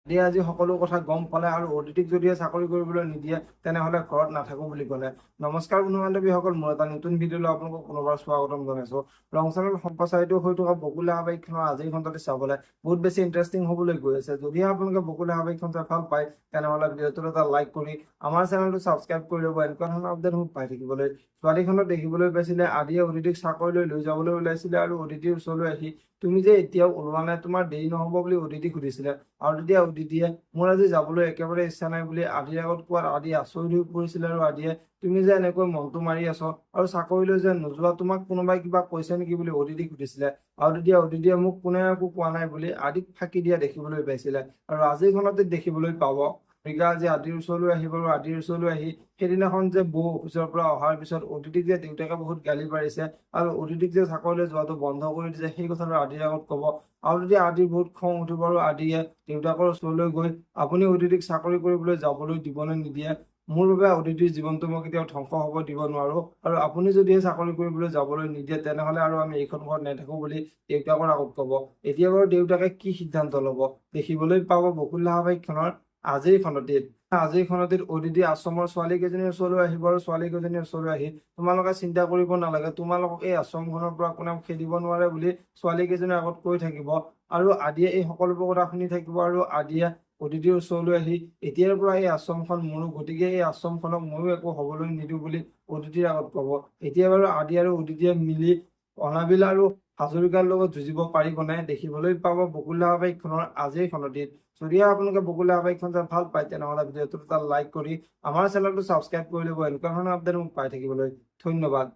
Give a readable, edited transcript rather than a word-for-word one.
দিয়ে আজি সকলো কথা গম পালে আৰু অডিটিক যদিহে চাকৰি কৰিবলৈ নিদিয়ে তেনেহলে ঘৰত নাথাকো বুলি ক'লে। নমস্কাৰ বন্ধু বান্ধৱীসকল, মোৰ এটা নতুন ভিডিঅ'লৈ আপোনালোকক পুনৰবাৰ স্বাগতম জনাইছো। ৰং চেনেল সম্প্ৰচাৰিত হৈ থকা বকুলা আবাসীখনৰ আজিৰ খণ্ডটি চাবলৈ বহুত বেছি ইণ্টাৰেষ্টিং হ'বলৈ গৈ আছে। যদিহে আপোনালোকে বকুলা আবাসীখন চাই ভাল পায় তেনেহলে ভিডিঅ'টোত এটা লাইক কৰি আমাৰ চেনেলটো ছাবস্ক্ৰাইব কৰি ল'ব এনেকুৱা ধৰণৰ আপডেট মোক পাই থাকিবলৈ। ছোৱালীখনক দেখিবলৈ পাইছিলে আদিয়ে অদিতিক চাকৰিলৈ লৈ যাবলৈ ওলাইছিলে আৰু অদিতিৰ ওচৰলৈ আহি তুমি যে এতিয়াও ওলোৱা নাই, তোমাৰ দেৰি নহ'ব বুলি অদিতিক সুধিছিলে। আৰু তেতিয়া অদিতিয়ে মোৰ আজি যাবলৈ একেবাৰে ইচ্ছা নাই বুলি আদিৰ আগত কোৱাত আদি আচৰিত হৈ পৰিছিলে আৰু আদিয়ে তুমি যে এনেকৈ মনটো মাৰি আছ আৰু চাকৰিলৈ যে নোযোৱা, তোমাক কোনোবাই কিবা কৈছে নেকি বুলি অদিতিক সুধিছিলে। আৰু তেতিয়া অদিতিয়ে মোক কোনে একো কোৱা নাই বুলি আদিক ফাঁকি দিয়া দেখিবলৈ পাইছিলে। আৰু আজিৰখনতে দেখিবলৈ পাব ৰিকা আজি আদিৰ ওচৰলৈ আহিব আৰু আদিৰ ওচৰলৈ আহি সেইদিনাখন যে বৌ অফিচৰ পৰা অহাৰ পিছত অদিতিক যে দেউতাকে বহুত গালি পাৰিছে আৰু অদিতিক যে চাকৰিলৈ যোৱাটো বন্ধ কৰি দিছে সেই কথাটো আদিৰ আগত কব। আৰু তেতিয়া আদিৰ বহুত খং উঠিব আৰু আদিয়ে দেউতাকৰ ওচৰলৈ গৈ আপুনি অদিতিক চাকৰি কৰিবলৈ যাবলৈ দিবলৈ নিদিয়ে, মোৰ বাবে অদিতিৰ জীৱনটো মই কেতিয়াও ধ্বংস হ'ব দিব নোৱাৰো আৰু আপুনি যদি চাকৰি কৰিবলৈ যাবলৈ নিদিয়ে তেনেহলে আৰু আমি এইখন ঘৰত নাথাকো বুলি দেউতাকৰ আগত কব। এতিয়া বাৰু দেউতাকে কি সিদ্ধান্ত ল'ব দেখিবলৈ পাব বকুলা আবাসীখনৰ আজিৰ খনতিত অদিতি আশ্ৰমৰ ছোৱালী কেইজনীৰ ওচৰলৈ আহিব আৰু ছোৱালী কেইজনীৰ ওচৰলৈ আহি তোমালোকে চিন্তা কৰিব নালাগে, তোমালোকক এই আশ্ৰমখনৰ পৰা কোনেও খেদিব নোৱাৰে বুলি ছোৱালী কেইজনীৰ আগত কৈ থাকিব। আৰু আদিয়ে এই সকলোবোৰ কথা শুনি থাকিব আৰু আদিয়ে অদিতিৰ ওচৰলৈ আহি এতিয়াৰ পৰা এই আশ্ৰমখন মোৰো, গতিকে এই আশ্ৰমখনক ময়ো একো হবলৈ নিদিওঁ বুলি অদিতিৰ আগত কব। এতিয়া বাৰু আদি আৰু অদিতিয়ে মিলি অনাবিল আৰু হাজৰিকাৰ লগত যুঁজিব পাৰিবনে দেখিবলৈ পাব বকুলা আবাসীখনৰ আজিৰ খনতিত। যদিহে আপোনালোকে বকুলা আবাসীখন চাই ভাল পায় তেনেহলে ভিডিঅ'টোত এটা লাইক কৰি আমাৰ চেনেলটো ছাবস্ক্ৰাইব কৰি ল'ব এনেকুৱা ধৰণৰ আপডেট মোক পাই থাকিবলৈ। ধন্যবাদ।